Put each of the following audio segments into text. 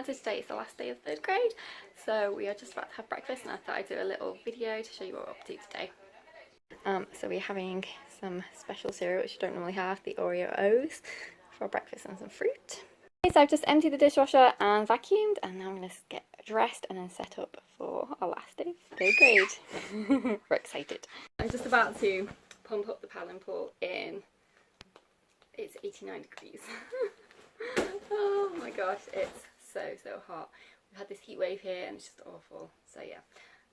So today is the last day of 3rd grade, so we are just about to have breakfast, and I thought I'd do a little video to show you what we're up to today. So we're having some special cereal which you don't normally have, the Oreo O's, for breakfast and some fruit. Okay, so I've just emptied the dishwasher and vacuumed, and now I'm going to get dressed and then set up for our last day of 3rd grade. We're excited. I'm just about to pump up the paddling pool in, it's 89 degrees. Oh my gosh, it's so hot. We've had this heat wave here and it's just awful. So yeah,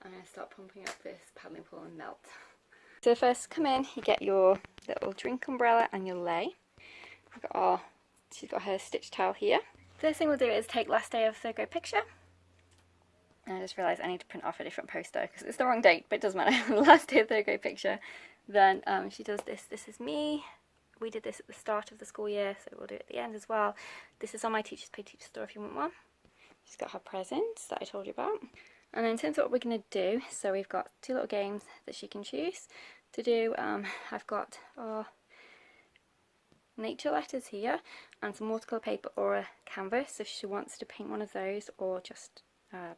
I'm going to start pumping up this paddling pool and melt. So first come in, you get your little drink umbrella and your lei. She's got her stitch towel here. First thing we'll do is take last day of 3rd grade picture. And I just realised I need to print off a different poster because it's the wrong date, but it doesn't matter. Last day of 3rd grade picture. Then she does this. This is me. We did this at the start of the school year, so we'll do it at the end as well. This is on my Teachers Pay Teacher store if you want one. She's got her presents that I told you about. And then in terms of what we're going to do, so we've got 2 little games that she can choose to do. I've got our nature letters here and some watercolour paper or a canvas if she wants to paint one of those or just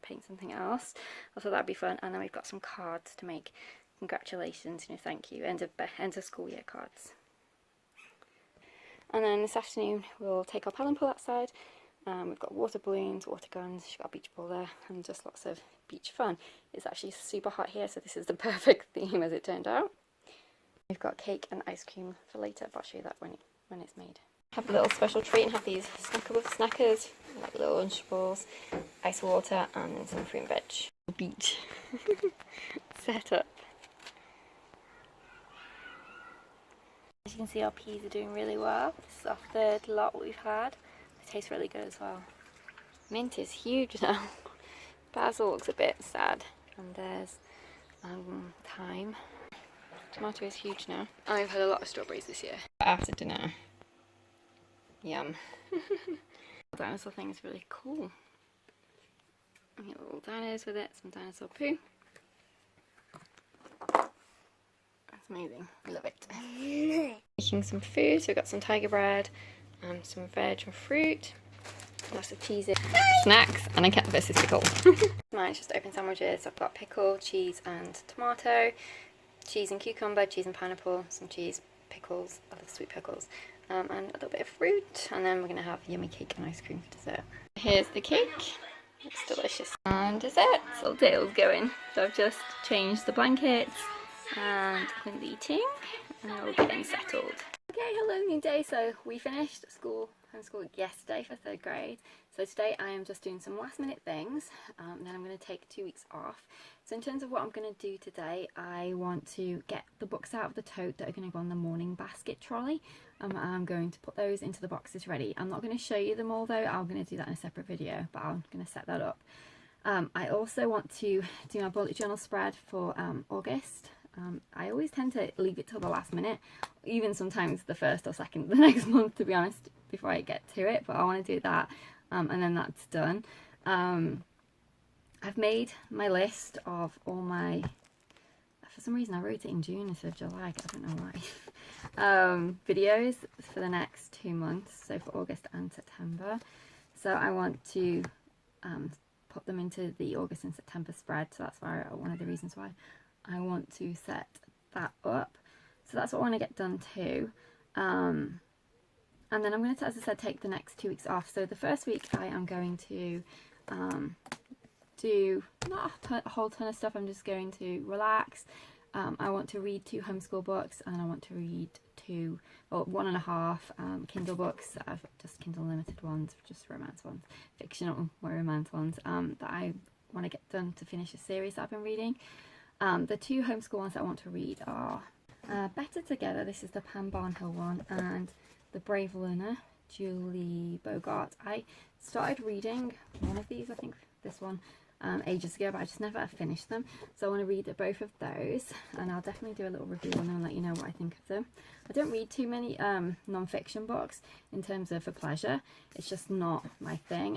paint something else. I thought that'd be fun. And then we've got some cards to make congratulations, thank you, end of school year cards. And then this afternoon we'll take our paddling pool outside. We've got water balloons, water guns, she's got a beach ball there, and just lots of beach fun. It's actually super hot here, so this is the perfect theme as it turned out. We've got cake and ice cream for later, but I'll show you that when it's made. Have a little special treat and have these snackers, like little Lunchables, ice water, and then some fruit and veg. Beach set up. As you can see, our peas are doing really well. This is our 3rd lot we've had. It tastes really good as well. Mint is huge now. Basil looks a bit sad. And there's thyme. Tomato is huge now. And we've had a lot of strawberries this year. After dinner. Yum. The dinosaur thing is really cool. And get little dinos with it, some dinosaur poo. Amazing, I love it. Making some food, so we've got some tiger bread, some veg and fruit, lots of cheeses, snacks, and I kept this pickle. Mine's just open sandwiches. I've got pickle, cheese and tomato, cheese and cucumber, cheese and pineapple, some cheese, pickles, I love sweet pickles, and a little bit of fruit, and then we're going to have yummy cake and ice cream for dessert. Here's the cake. It's delicious. And dessert, so Dale's going. So I've just changed the blankets and cleaned the eating, and we're all getting settled. Okay, hello, new day. So we finished homeschool yesterday for 3rd grade. So today I am just doing some last minute things, then I'm going to take 2 weeks off. So in terms of what I'm going to do today, I want to get the books out of the tote that are going to go on the morning basket trolley. I'm going to put those into the boxes ready. I'm not going to show you them all though, I'm going to do that in a separate video, but I'm going to set that up. I also want to do my bullet journal spread for August. I always tend to leave it till the last minute, even sometimes the 1st or 2nd of the next month, to be honest, before I get to it, but I want to do that, and then that's done. I've made my list of all my, for some reason I wrote it in June instead of July, I don't know why, videos for the next 2 months, so for August and September. So I want to put them into the August and September spread, so that's one of the reasons why I want to set that up. So that's what I want to get done too. And then I'm going to, as I said, take the next 2 weeks off. So the first week I am going to do not a whole ton of stuff. I'm just going to relax. I want to read 2 homeschool books, and I want to read 1.5 Kindle books. I've just Kindle Unlimited ones, just romance ones, fictional romance ones, that I want to get done to finish a series that I've been reading. The 2 homeschool ones that I want to read are Better Together, this is the Pam Barnhill one, and The Brave Learner, Julie Bogart. I started reading one of these, I think this one, ages ago, but I just never finished them. So I want to read both of those, and I'll definitely do a little review on them and let you know what I think of them. I don't read too many non-fiction books in terms of for pleasure. It's just not my thing.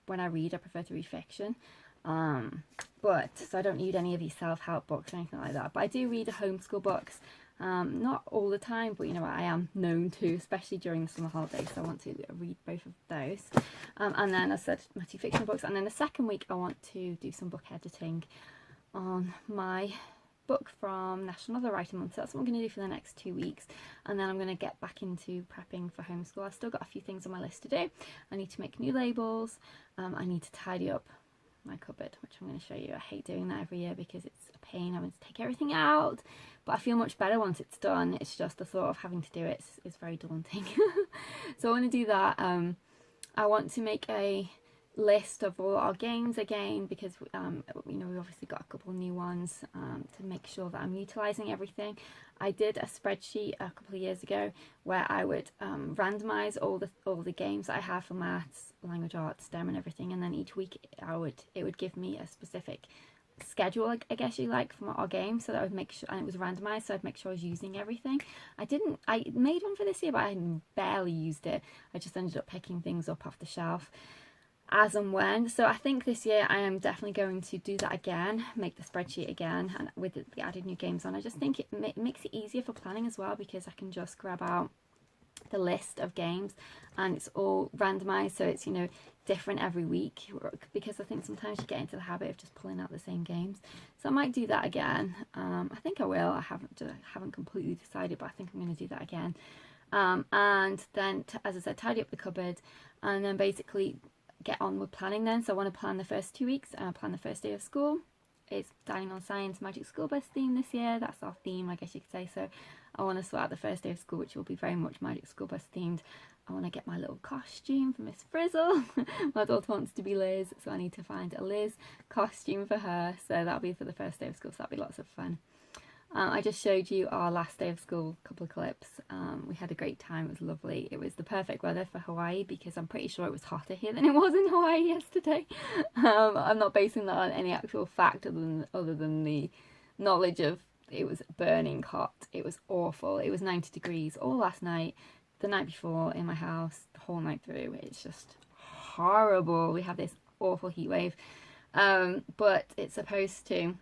When I read, I prefer to read fiction. So I don't need any of these self-help books or anything like that, but I do read homeschool books, Not all the time, but you know, I am known to, especially during the summer holidays, so I want to read both of those. And then, as I said, my 2 fictional books, and then the second week I want to do some book editing on my book from National Novel Writing Month. So that's what I'm going to do for the next 2 weeks, and then I'm going to get back into prepping for homeschool. I've still got a few things on my list to do. I need to make new labels, I need to tidy up my cupboard, which I'm going to show you. I hate doing that every year because it's a pain having to take everything out, but I feel much better once it's done. It's just the thought of having to do it is very daunting. So I want to do that. I want to make a list of all our games again, because you know, we've obviously got a couple new ones, to make sure that I'm utilizing everything. I did a spreadsheet a couple of years ago where I would randomize all the games that I have for maths, language arts, STEM and everything, and then each week it would give me a specific schedule, I guess you like, from our games, so that I would make sure, and it was randomized, so I'd make sure I was using everything. I made one for this year, but I barely used it. I just ended up picking things up off the shelf as and when. So I think this year I am definitely going to do that again, make the spreadsheet again, and with the added new games on. I just think it makes it easier for planning as well, because I can just grab out the list of games and it's all randomized, so it's, you know, different every week, because I think sometimes you get into the habit of just pulling out the same games. So I might do that again. I think I will. I haven't completely decided, but I think I'm going to do that again. And then, as I said, tidy up the cupboard, and then basically get on with planning then. So I want to plan the first 2 weeks, and I plan the first day of school. It's Dining on Science Magic School Bus theme this year. That's our theme, I guess you could say. So I want to sort out the first day of school, which will be very much Magic School Bus themed. I want to get my little costume for Miss Frizzle. My daughter wants to be Liz, so I need to find a Liz costume for her. So that'll be for the first day of school, so that'll be lots of fun. I just showed you our last day of school, a couple of clips. We had a great time. It was lovely. It was the perfect weather for Hawaii, because I'm pretty sure it was hotter here than it was in Hawaii yesterday. I'm not basing that on any actual fact other than the knowledge of it was burning hot. It was awful. It was 90 degrees all last night, the night before in my house, the whole night through. It's just horrible. We have this awful heat wave, but it's supposed to,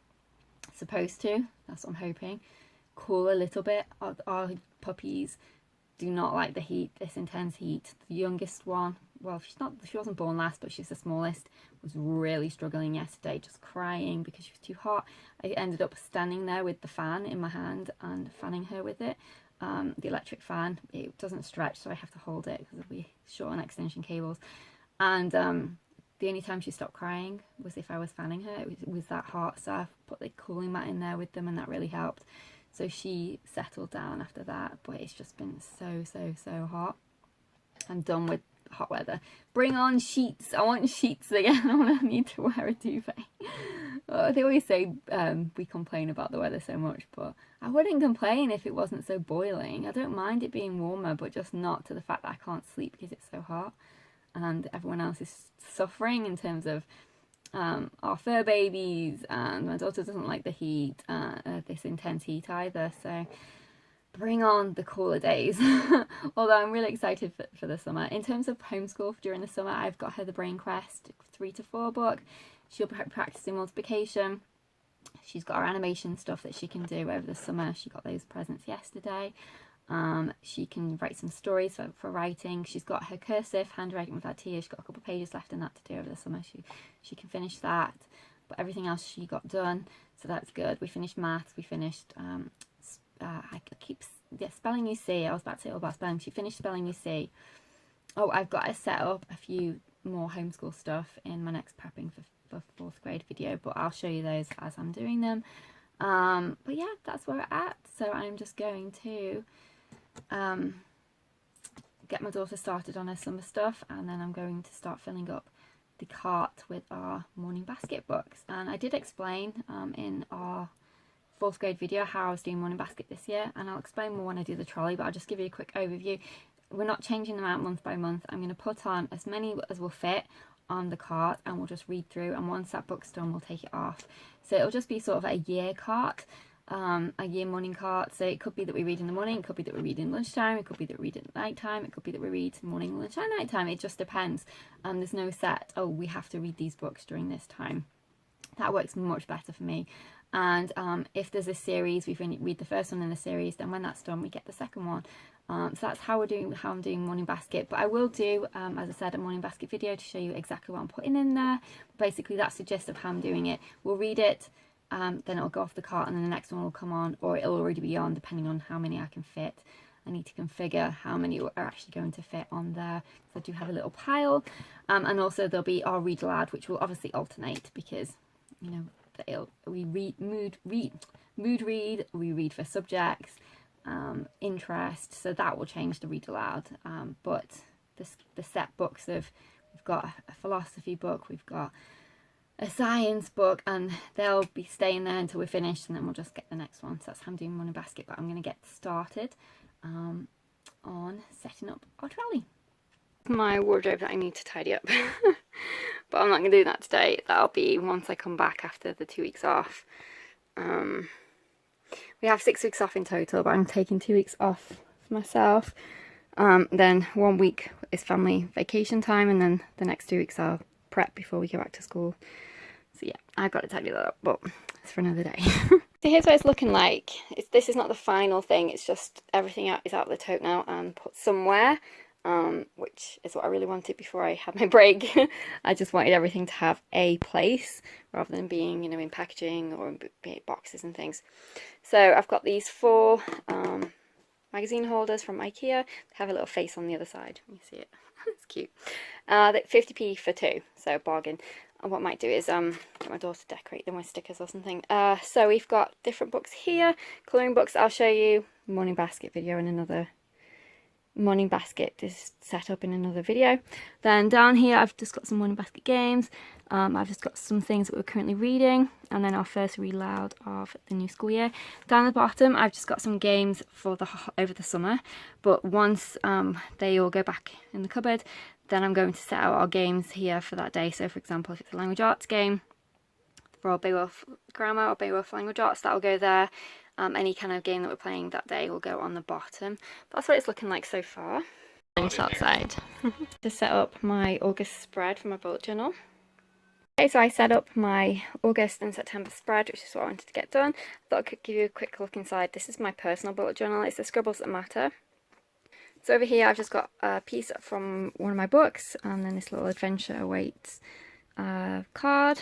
that's what I'm hoping, cool a little bit. Our puppies do not like the heat, this intense heat. The youngest one, well, she wasn't born last, but she's the smallest, was really struggling yesterday, just crying because she was too hot. I ended up standing there with the fan in my hand and fanning her with it. The electric fan, it doesn't stretch, so I have to hold it because we short on extension cables. And the only time she stopped crying was if I was fanning her. It was that hot, so I put the cooling mat in there with them, and that really helped. So she settled down after that, but it's just been so hot. I'm done with hot weather. Bring on sheets. I want sheets again. I need to wear a duvet. They always say we complain about the weather so much, but I wouldn't complain if it wasn't so boiling. I don't mind it being warmer, but just not to the fact that I can't sleep because it's so hot. And everyone else is suffering in terms of our fur babies, and my daughter doesn't like the heat, this intense heat either, so bring on the cooler days. Although I'm really excited for the summer. In terms of homeschool during the summer, I've got her the Brain Quest 3 to 4 book. She'll be practicing multiplication. She's got her animation stuff that she can do over the summer. She got those presents yesterday. She can write some stories for writing. She's got her cursive handwriting without tears. She's got a couple of pages left in that to do over the summer. She can finish that, but everything else she got done, so that's good. We finished maths. We finished spelling you see. I was about to say all about spelling. She finished spelling you see. Oh, I've got to set up a few more homeschool stuff in my next prepping for 4th grade video, but I'll show you those as I'm doing them. But yeah, that's where we're at. So I'm just going to get my daughter started on her summer stuff, and then I'm going to start filling up the cart with our morning basket books. And I did explain in our 4th grade video how I was doing morning basket this year, and I'll explain more when I do the trolley, but I'll just give you a quick overview. We're not changing them out month by month. I'm going to put on as many as will fit on the cart, and we'll just read through, and once that book's done we'll take it off. So it'll just be sort of a year cart, a year morning cart. So it could be that we read in the morning, it could be that we read in lunchtime, it could be that we read at night time, it could be that we read morning, lunch and night time. It just depends. There's no set, oh, we have to read these books during this time. That works much better for me. And if there's a series, we read the first one in the series, then when that's done we get the second one. So that's how I'm doing Morning Basket. But I will do, as I said, a Morning Basket video to show you exactly what I'm putting in there. Basically that's the gist of how I'm doing it. We'll read it, then it'll go off the cart, and then the next one will come on, or it'll already be on depending on how many I can fit. I need to configure how many are actually going to fit on there, so I do have a little pile. And also there'll be our read aloud, which will obviously alternate because, you know, we read mood read, we read for subjects, interest, so that will change the read aloud. But the set books of, we've got a philosophy book, we've got a science book, and they'll be staying there until we're finished, and then we'll just get the next one. So that's how I'm doing Morning Basket. But I'm going to get started on setting up our trolley. My wardrobe that I need to tidy up. But I'm not going to do that today. That'll be once I come back after the 2 weeks off. We have 6 weeks off in total, but I'm taking 2 weeks off for myself. Then 1 week is family vacation time, and then the next 2 weeks I'll prep before we go back to school. So yeah, I've got to tidy that up, but it's for another day. So here's what it's looking like. This is not the final thing, it's just everything is out of the tote now and put somewhere, which is what I really wanted before I had my break. I just wanted everything to have a place rather than being, you know, in packaging or in boxes and things. So I've got these 4 magazine holders from IKEA. They have a little face on the other side. Let me see it. It's cute. 50p for 2, so bargain. And what I might do is get my daughter to decorate them with stickers or something. So we've got different books here, colouring books. I'll show you Morning Basket video in another. Morning Basket is set up in another video. Then down here I've just got some Morning Basket games. I've just got some things that we're currently reading, and then our first read aloud of the new school year. Down at the bottom I've just got some games for over the summer, but once they all go back in the cupboard, then I'm going to set out our games here for that day. So for example, if it's a language arts game for Beowulf grammar or Beowulf language arts, that'll go there. Any kind of game that we're playing that day will go on the bottom. That's what it's looking like so far. Outside. To set up my August spread for my bullet journal. Okay, so I set up my August and September spread, which is what I wanted to get done. I thought I could give you a quick look inside. This is my personal bullet journal. It's the Scribbles That Matter. So over here I've just got a piece from one of my books, and then this little adventure awaits card.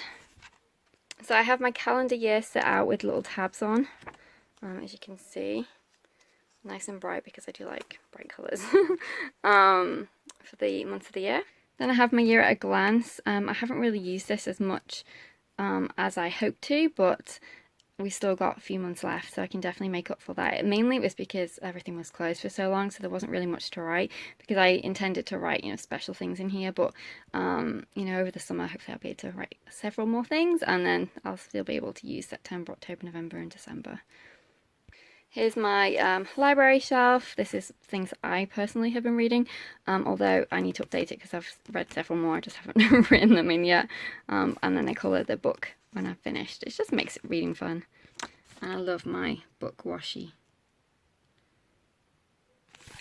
So I have my calendar year set out with little tabs on, as you can see. Nice and bright because I do like bright colours. For the months of the year. Then I have my year at a glance. I haven't really used this as much as I hoped to, but we still got a few months left, so I can definitely make up for that. Mainly it was because everything was closed for so long, so there wasn't really much to write, because I intended to write, you know, special things in here, but you know, over the summer hopefully I'll be able to write several more things, and then I'll still be able to use September, October, November and December. Here's my library shelf. This is things I personally have been reading, although I need to update it because I've read several more, I just haven't written them in yet. And then I colour the book when I've finished. It just makes reading fun. And I love my book washi.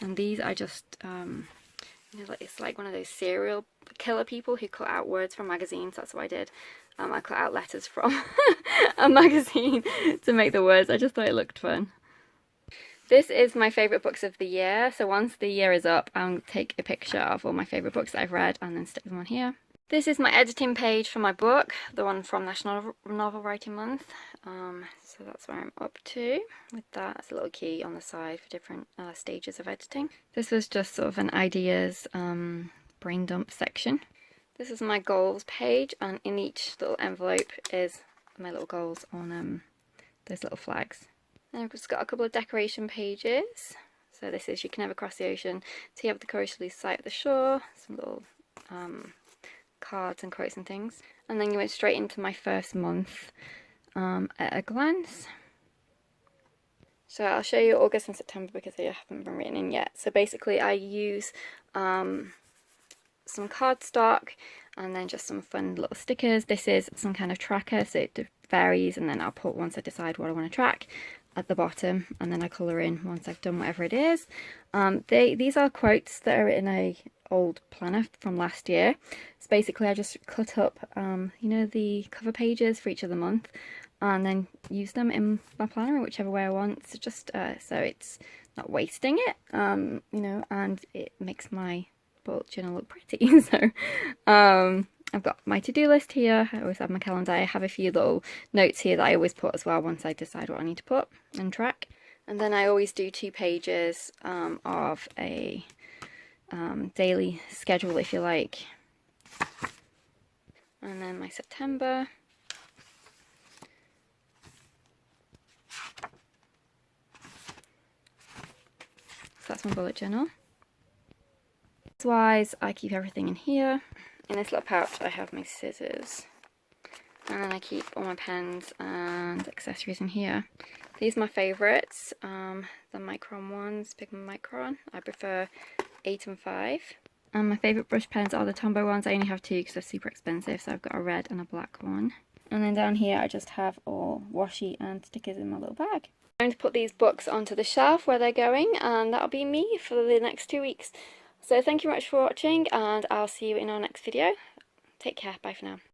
And these are just, you know, it's like one of those serial killer people who cut out words from magazines. That's what I did. I cut out letters from a magazine to make the words. I just thought it looked fun. This is my favourite books of the year, so once the year is up, I'll take a picture of all my favourite books that I've read and then stick them on here. This is my editing page for my book, the one from National Novel Writing Month, so that's where I'm up to with that. It's a little key on the side for different stages of editing. This was just sort of an ideas brain dump section. This is my goals page, and in each little envelope is my little goals on those little flags. And I've just got a couple of decoration pages. So this is, you can never cross the ocean, so you have the courage to lose sight of the shore, some little cards and quotes and things. And then you went straight into my first month at a glance. So I'll show you August and September because they haven't been written in yet. So basically I use some cardstock and then just some fun little stickers. This is some kind of tracker, so it varies, and then I'll put, once I decide what I want to track, at the bottom, and then I colour in once I've done whatever it is. These are quotes that are in a old planner from last year. So basically I just cut up you know, the cover pages for each of the month, and then use them in my planner in whichever way I want. So just so it's not wasting it, you know, and it makes my bullet journal look pretty. So I've got my to-do list here. I always have my calendar. I have a few little notes here that I always put as well once I decide what I need to put and track. And then I always do 2 pages of a daily schedule, if you like. And then my September. So that's my bullet journal. Wise, I keep everything in here. In this little pouch I have my scissors. And then I keep all my pens and accessories in here. These are my favourites, the Micron ones, Pigment Micron. I prefer 8 and 5. And my favourite brush pens are the Tombow ones. I only have 2 because they're super expensive, so I've got a red and a black one. And then down here I just have all washi and stickers in my little bag. I'm going to put these books onto the shelf where they're going, and that'll be me for the next 2 weeks. So thank you very much for watching, and I'll see you in our next video. Take care, bye for now.